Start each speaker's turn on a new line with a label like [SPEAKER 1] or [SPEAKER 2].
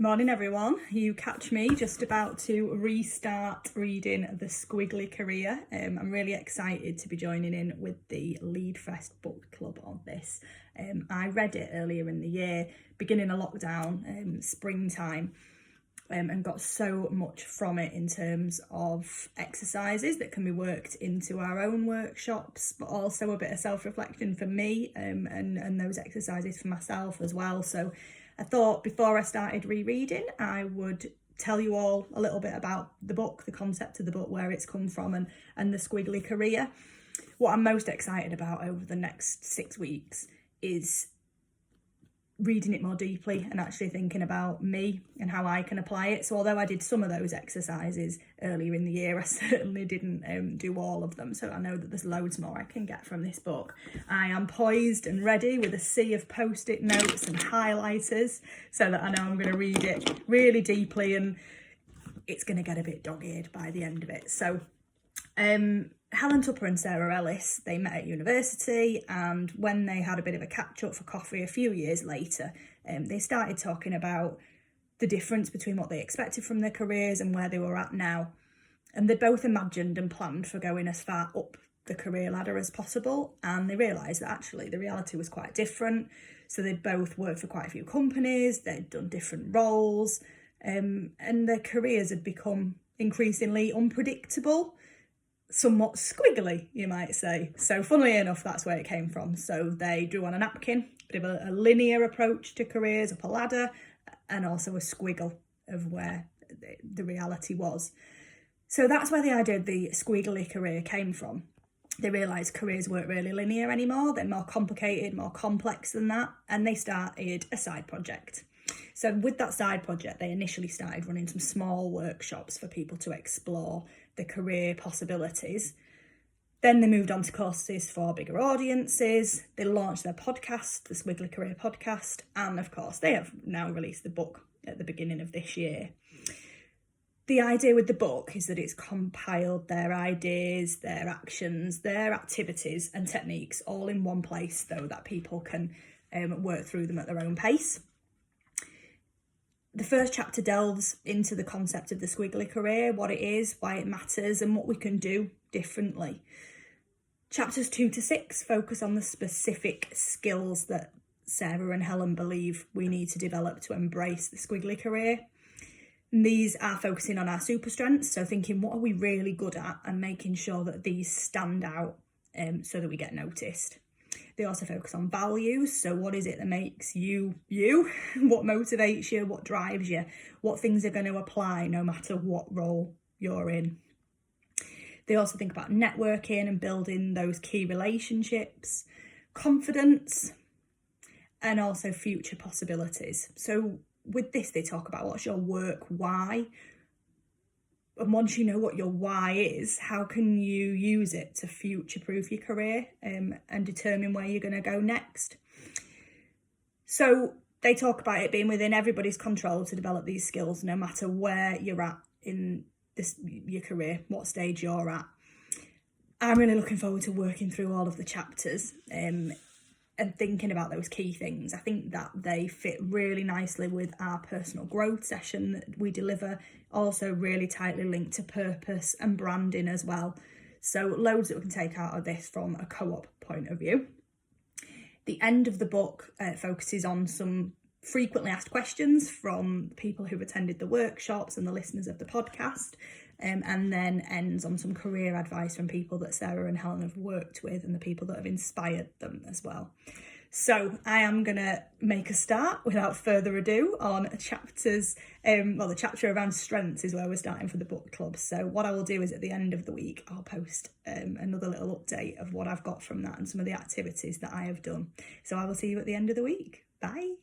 [SPEAKER 1] Morning everyone, you catch me just about to restart reading The Squiggly Career. I'm really excited to be joining in with the Leadfest book club on this. I read it earlier in the year, beginning of lockdown, springtime, and got so much from it in terms of exercises that can be worked into our own workshops, but also a bit of self-reflection for me and those exercises for myself as well. So I thought before I started rereading, I would tell you all a little bit about the book, the concept of the book, where it's come from and The Squiggly Career. What I'm most excited about over the next 6 weeks is reading it more deeply and actually thinking about me and how I can apply it. So although I did some of those exercises earlier in the year, I certainly didn't do all of them. So I know that there's loads more I can get from this book. I am poised and ready with a sea of post-it notes and highlighters so that I know I'm going to read it really deeply and it's going to get a bit dog-eared by the end of it. So Helen, Tupper and Sarah Ellis, they met at university, and when they had a bit of a catch-up for coffee a few years later, they started talking about the difference between what they expected from their careers and where they were at now. And they both imagined and planned for going as far up the career ladder as possible, and they realised that actually the reality was quite different. So they'd both worked for quite a few companies, they'd done different roles, and their careers had become increasingly unpredictable, somewhat squiggly, you might say. So funnily enough, that's where it came from. So they drew on a napkin, a bit of a linear approach to careers up a ladder, and also a squiggle of where the reality was. So that's where the idea of the squiggly career came from. They realised careers weren't really linear anymore. They're more complicated, more complex than that. And they started a side project. So with that side project, they initially started running some small workshops for people to explore the career possibilities. Then they moved on to courses for bigger audiences. They launched their podcast, the Squiggly Career podcast. And of course, they have now released the book at the beginning of this year. The idea with the book is that it's compiled their ideas, their actions, their activities and techniques all in one place so that people can work through them at their own pace. The first chapter delves into the concept of the squiggly career, what it is, why it matters, and what we can do differently. Chapters 2 to 6 focus on the specific skills that Sarah and Helen believe we need to develop to embrace the squiggly career. And these are focusing on our super strengths, so thinking what are we really good at and making sure that these stand out so that we get noticed. They also focus on values, so what is it that makes you, what motivates you, what drives you, what things are going to apply no matter what role you're in. They also think about networking and building those key relationships, confidence, and also future possibilities. So with this, they talk about what's your work why. And once you know what your why is, how can you use it to future-proof your career and determine where you're going to go next? So they talk about it being within everybody's control to develop these skills, no matter where you're at in your career, what stage you're at. I'm really looking forward to working through all of the chapters and thinking about those key things. I think that they fit really nicely with our personal growth session that we deliver, also really tightly linked to purpose and branding as well. So loads that we can take out of this from a co-op point of view. The end of the book focuses on some frequently asked questions from people who've attended the workshops and the listeners of the podcast, and then ends on some career advice from people that Sarah and Helen have worked with and the people that have inspired them as well. So I am going to make a start without further ado on chapters, the chapter around strengths is where we're starting for the book club. So what I will do is at the end of the week, I'll post another little update of what I've got from that and some of the activities that I have done. So I will see you at the end of the week. Bye.